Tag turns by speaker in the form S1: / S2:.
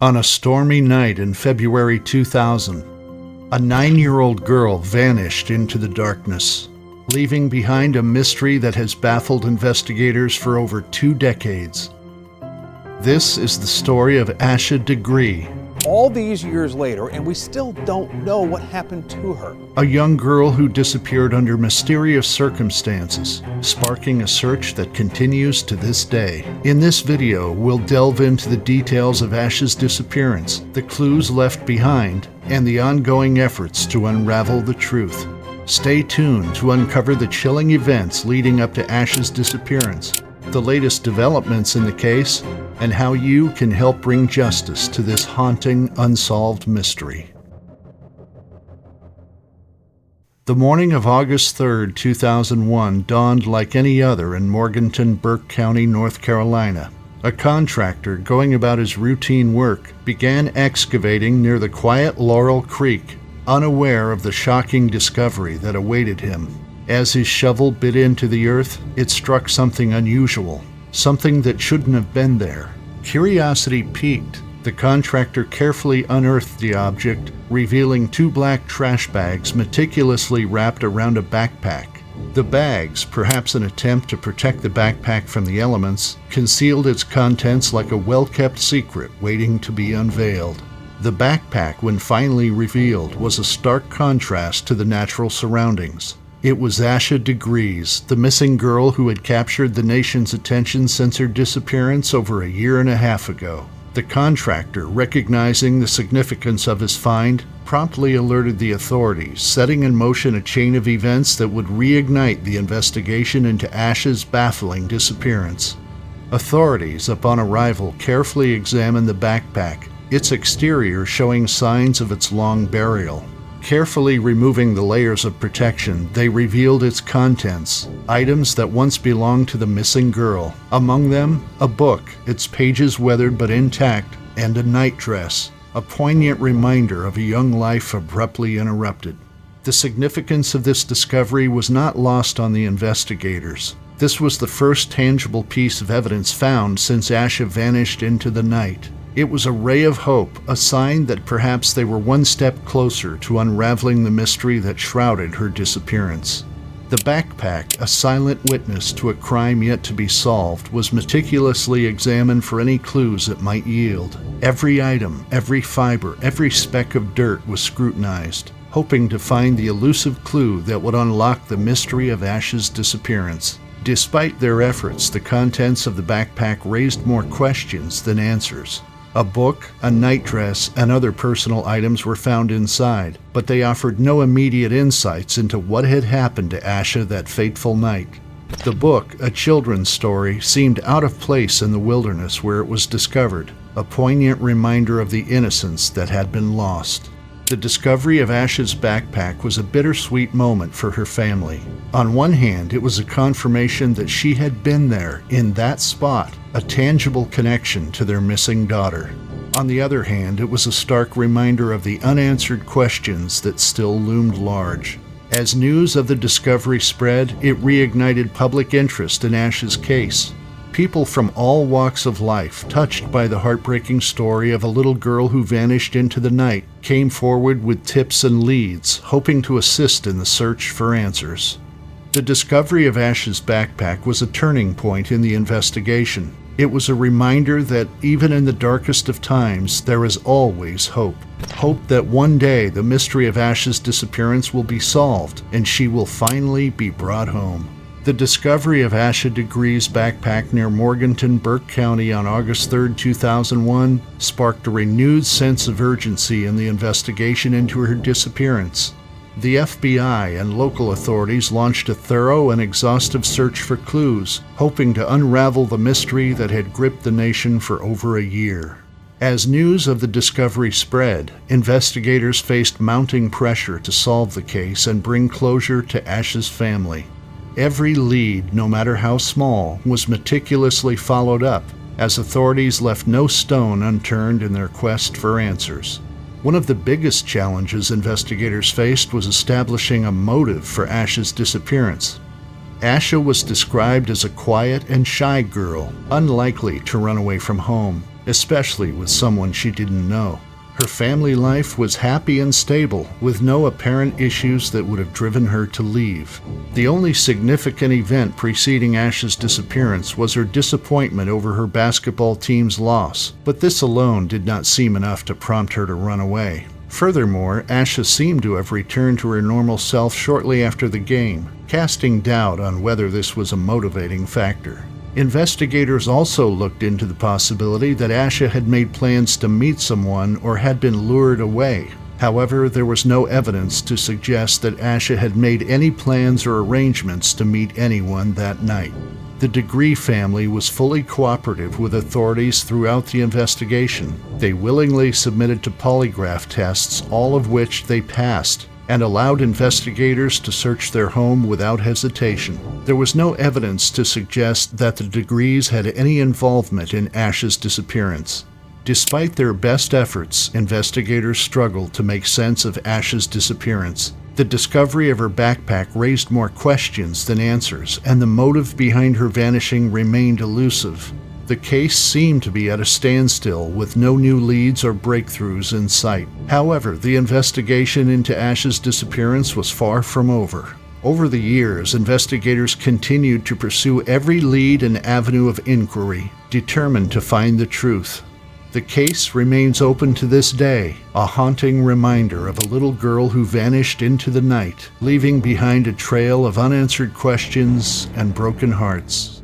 S1: On a stormy night in February 2000, a 9-year-old girl vanished into the darkness, leaving behind a mystery that has baffled investigators for over 2 decades. This is the story of Asha Degree,
S2: all these years later, and we still don't know what happened to her.
S1: a young girl who disappeared under mysterious circumstances, sparking a search that continues to this day. In this video, we'll delve into the details of Asha's disappearance, the clues left behind, and the ongoing efforts to unravel the truth. Stay tuned to uncover the chilling events leading up to Asha's disappearance, the latest developments in the case, and how you can help bring justice to this haunting, unsolved mystery. The morning of August 3, 2001 dawned like any other in Morganton, Burke County, North Carolina. A contractor going about his routine work began excavating near the quiet Laurel Creek, unaware of the shocking discovery that awaited him. As his shovel bit into the earth, it struck something unusual, something that shouldn't have been there. Curiosity piqued. The contractor carefully unearthed the object, revealing 2 black trash bags meticulously wrapped around a backpack. The bags, perhaps an attempt to protect the backpack from the elements, concealed its contents like a well-kept secret waiting to be unveiled. The backpack, when finally revealed, was a stark contrast to the natural surroundings. It was Asha Degree's, the missing girl who had captured the nation's attention since her disappearance over a 1.5 years ago. The contractor, recognizing the significance of his find, promptly alerted the authorities, setting in motion a chain of events that would reignite the investigation into Asha's baffling disappearance. Authorities, upon arrival, carefully examined the backpack, its exterior showing signs of its long burial. Carefully removing the layers of protection, they revealed its contents, items that once belonged to the missing girl. Among them, a book, its pages weathered but intact, and a nightdress, a poignant reminder of a young life abruptly interrupted. The significance of this discovery was not lost on the investigators. This was the first tangible piece of evidence found since Asha vanished into the night. It was a ray of hope, a sign that perhaps they were one step closer to unraveling the mystery that shrouded her disappearance. The backpack, a silent witness to a crime yet to be solved, was meticulously examined for any clues it might yield. Every item, every fiber, every speck of dirt was scrutinized, hoping to find the elusive clue that would unlock the mystery of Asha's disappearance. Despite their efforts, the contents of the backpack raised more questions than answers. A book, a nightdress, and other personal items were found inside, but they offered no immediate insights into what had happened to Asha that fateful night. The book, a children's story, seemed out of place in the wilderness where it was discovered, a poignant reminder of the innocence that had been lost. The discovery of Asha's backpack was a bittersweet moment for her family. On one hand, it was a confirmation that she had been there, in that spot, a tangible connection to their missing daughter. On the other hand, it was a stark reminder of the unanswered questions that still loomed large. As news of the discovery spread, it reignited public interest in Asha's case. People from all walks of life, touched by the heartbreaking story of a little girl who vanished into the night, came forward with tips and leads, hoping to assist in the search for answers. The discovery of Asha's backpack was a turning point in the investigation. It was a reminder that even in the darkest of times, there is always hope. Hope that one day the mystery of Asha's disappearance will be solved and she will finally be brought home. The discovery of Asha Degree's backpack near Morganton, Burke County on August 3, 2001 sparked a renewed sense of urgency in the investigation into her disappearance. The FBI and local authorities launched a thorough and exhaustive search for clues, hoping to unravel the mystery that had gripped the nation for over a year. As news of the discovery spread, investigators faced mounting pressure to solve the case and bring closure to Asha's family. Every lead, no matter how small, was meticulously followed up, as authorities left no stone unturned in their quest for answers. One of the biggest challenges investigators faced was establishing a motive for Asha's disappearance. Asha was described as a quiet and shy girl, unlikely to run away from home. especially with someone she didn't know. Her family life was happy and stable, with no apparent issues that would have driven her to leave. The only significant event preceding Asha's disappearance was her disappointment over her basketball team's loss, but this alone did not seem enough to prompt her to run away. Furthermore, Asha seemed to have returned to her normal self shortly after the game, casting doubt on whether this was a motivating factor. Investigators also looked into the possibility that Asha had made plans to meet someone or had been lured away. However, there was no evidence to suggest that Asha had made any plans or arrangements to meet anyone that night. The Degree family was fully cooperative with authorities throughout the investigation. They willingly submitted to polygraph tests, all of which they passed, and allowed investigators to search their home without hesitation. There was no evidence to suggest that the Degrees had any involvement in Asha's disappearance. Despite their best efforts, investigators struggled to make sense of Asha's disappearance. The discovery of her backpack raised more questions than answers, and the motive behind her vanishing remained elusive. The case seemed to be at a standstill, with no new leads or breakthroughs in sight. However, the investigation into Asha's disappearance was far from over. Over the years, investigators continued to pursue every lead and avenue of inquiry, determined to find the truth. The case remains open to this day, a haunting reminder of a little girl who vanished into the night, leaving behind a trail of unanswered questions and broken hearts.